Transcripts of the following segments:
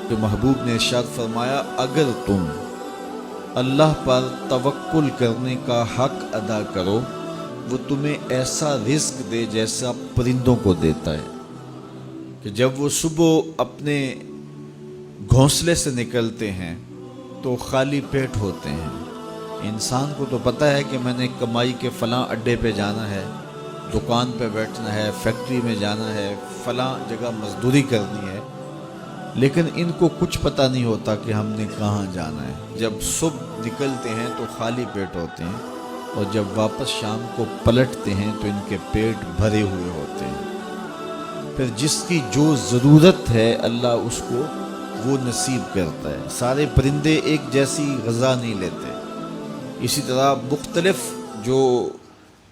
کہ محبوب نے ارشاد فرمایا اگر تم اللہ پر توکل کرنے کا حق ادا کرو وہ تمہیں ایسا رزق دے جیسا پرندوں کو دیتا ہے کہ جب وہ صبح اپنے گھونسلے سے نکلتے ہیں تو خالی پیٹ ہوتے ہیں۔ انسان کو تو پتہ ہے کہ میں نے کمائی کے فلاں اڈے پہ جانا ہے، دکان پہ بیٹھنا ہے، فیکٹری میں جانا ہے، فلاں جگہ مزدوری کرنی ہے، لیکن ان کو کچھ پتہ نہیں ہوتا کہ ہم نے کہاں جانا ہے۔ جب صبح نکلتے ہیں تو خالی پیٹ ہوتے ہیں اور جب واپس شام کو پلٹتے ہیں تو ان کے پیٹ بھرے ہوئے ہوتے ہیں۔ پھر جس کی جو ضرورت ہے اللہ اس کو وہ نصیب کرتا ہے۔ سارے پرندے ایک جیسی غذا نہیں لیتے، اسی طرح مختلف جو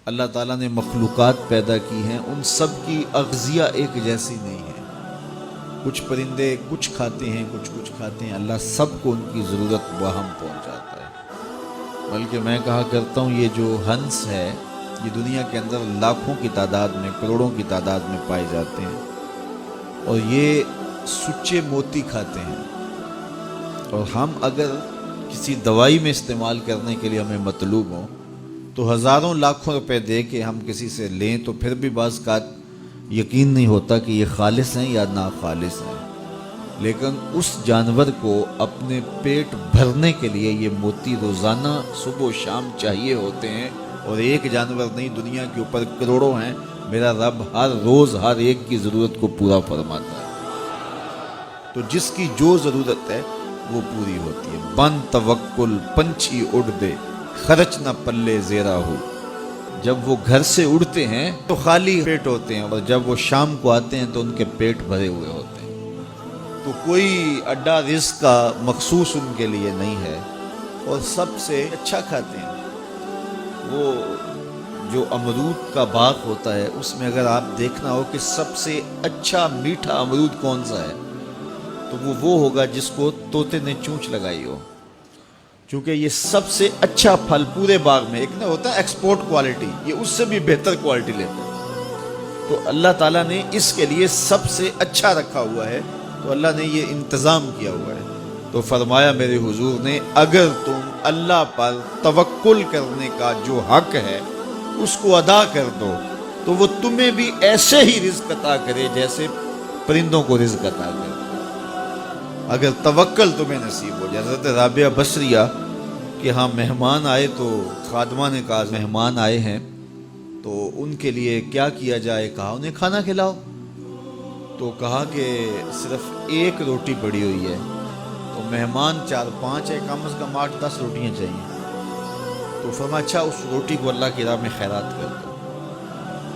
اللہ تعالیٰ نے مخلوقات پیدا کی ہیں ان سب کی اغذیہ ایک جیسی نہیں ہے۔ کچھ پرندے کچھ کھاتے ہیں، کچھ کھاتے ہیں، اللہ سب کو ان کی ضرورت باہم پہنچاتا ہے۔ بلکہ میں کہا کرتا ہوں یہ جو ہنس ہے یہ دنیا کے اندر لاکھوں کی تعداد میں، کروڑوں کی تعداد میں پائے جاتے ہیں اور یہ سچے موتی کھاتے ہیں، اور ہم اگر کسی دوائی میں استعمال کرنے کے لیے ہمیں مطلوب ہوں تو ہزاروں لاکھوں روپے دے کے ہم کسی سے لیں تو پھر بھی بعض کا یقین نہیں ہوتا کہ یہ خالص ہیں یا ناخالص ہیں، لیکن اس جانور کو اپنے پیٹ بھرنے کے لیے یہ موتی روزانہ صبح و شام چاہیے ہوتے ہیں، اور ایک جانور نہیں، دنیا کے اوپر کروڑوں ہیں، میرا رب ہر روز ہر ایک کی ضرورت کو پورا فرماتا ہے۔ تو جس کی جو ضرورت ہے وہ پوری ہوتی ہے۔ بن توکل پنچھی اڑ دے خرچ نہ پلے زیرا ہو۔ جب وہ گھر سے اڑتے ہیں تو خالی پیٹ ہوتے ہیں اور جب وہ شام کو آتے ہیں تو ان کے پیٹ بھرے ہوئے ہوتے ہیں۔ تو کوئی اڈا رزق کا مخصوص ان کے لیے نہیں ہے، اور سب سے اچھا کھاتے ہیں۔ وہ جو امرود کا باغ ہوتا ہے اس میں اگر آپ دیکھنا ہو کہ سب سے اچھا میٹھا امرود کون سا ہے تو وہ ہوگا جس کو طوطے نے چونچ لگائی ہو، چونکہ یہ سب سے اچھا پھل پورے باغ میں۔ ایک نہ ہوتا ہے ایکسپورٹ کوالٹی، یہ اس سے بھی بہتر کوالٹی لیتا ہے۔ تو اللہ تعالیٰ نے اس کے لیے سب سے اچھا رکھا ہوا ہے، تو اللہ نے یہ انتظام کیا ہوا ہے۔ تو فرمایا میرے حضور نے اگر تم اللہ پر توکل کرنے کا جو حق ہے اس کو ادا کر دو تو وہ تمہیں بھی ایسے ہی رزق عطا کرے جیسے پرندوں کو رزق عطا کرے، اگر توکل تمہیں نصیب ہو جائے۔ حضرت رابعہ بصریہ کہ ہاں مہمان آئے تو خادمہ نے کہا مہمان آئے ہیں تو ان کے لیے کیا کیا جائے، کہا انہیں کھانا کھلاؤ، تو کہا کہ صرف ایک روٹی پڑی ہوئی ہے، تو مہمان 4-5 ہے، کم از کم 8-10 روٹیاں چاہیے، تو فرمایا اچھا اس روٹی کو اللہ کی راہ میں خیرات کر دو،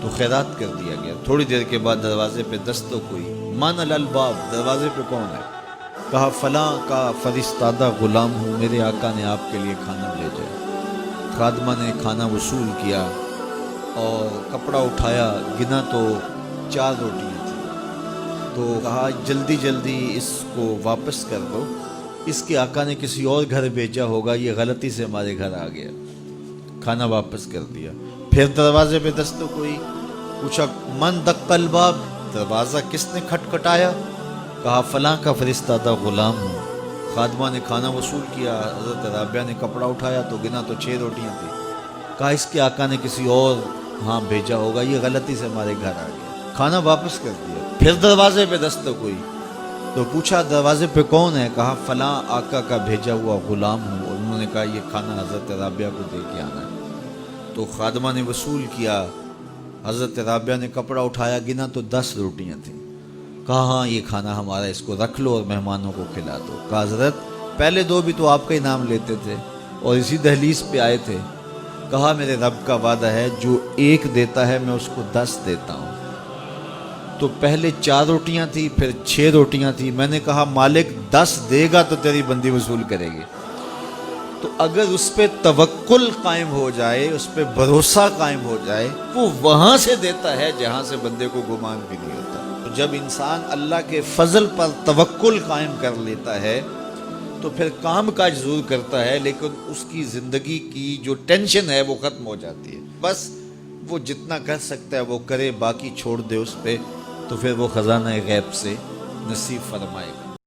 تو خیرات کر دیا گیا۔ تھوڑی دیر کے بعد دروازے پہ دستک ہوئی، من الباب، دروازے پہ کون ہے؟ کہا فلاں کا فرستادہ غلام ہوں، میرے آقا نے آپ کے لیے کھانا بھیجا ہے۔ خادمہ نے کھانا وصول کیا اور کپڑا اٹھایا، گنا تو 4 روٹیاں تھیں، تو کہا جلدی جلدی اس کو واپس کر دو، اس کے آقا نے کسی اور گھر بھیجا ہوگا، یہ غلطی سے ہمارے گھر آ گیا۔ کھانا واپس کر دیا۔ پھر دروازے پہ دستک ہوئی، پوچھا من دق الباب، دروازہ کس نے کھٹکھٹایا؟ کہا فلاں کا فرستادہ غلام ہوں۔ خادمہ نے کھانا وصول کیا، حضرت رابعہ نے کپڑا اٹھایا تو گنا تو 6 روٹیاں تھیں، کہا اس کے آقا نے کسی اور ہاں بھیجا ہوگا، یہ غلطی سے ہمارے گھر آ گیا۔ کھانا واپس کر دیا۔ پھر دروازے پہ دستک ہوئی تو پوچھا دروازے پہ کون ہے؟ کہا فلاں آقا کا بھیجا ہوا غلام ہوں، اور انہوں نے کہا یہ کھانا حضرت رابعہ کو دے کے آنا ہے۔ تو خادمہ نے وصول کیا، حضرت رابعہ نے کپڑا اٹھایا، گنا تو 10 روٹیاں تھیں، کہا ہاں یہ کھانا ہمارا، اس کو رکھ لو اور مہمانوں کو کھلا دو۔ کہا حضرت پہلے 2 بھی تو آپ کا ہی نام لیتے تھے اور اسی دہلیز پہ آئے تھے۔ کہا میرے رب کا وعدہ ہے جو 1 دیتا ہے میں اس کو 10 دیتا ہوں۔ تو پہلے 4 روٹیاں تھی، پھر 6 روٹیاں تھی، میں نے کہا مالک 10 دے گا تو تیری بندی وصول کرے گی۔ تو اگر اس پہ توکل قائم ہو جائے، اس پہ بھروسہ قائم ہو جائے، وہ وہاں سے دیتا ہے جہاں سے بندے کو گمان بھی نہیں ہوتا۔ تو جب انسان اللہ کے فضل پر توکل قائم کر لیتا ہے تو پھر کام کاج ضرور کرتا ہے، لیکن اس کی زندگی کی جو ٹینشن ہے وہ ختم ہو جاتی ہے۔ بس وہ جتنا کر سکتا ہے وہ کرے، باقی چھوڑ دے اس پہ، تو پھر وہ خزانہ غیب سے نصیب فرمائے گا۔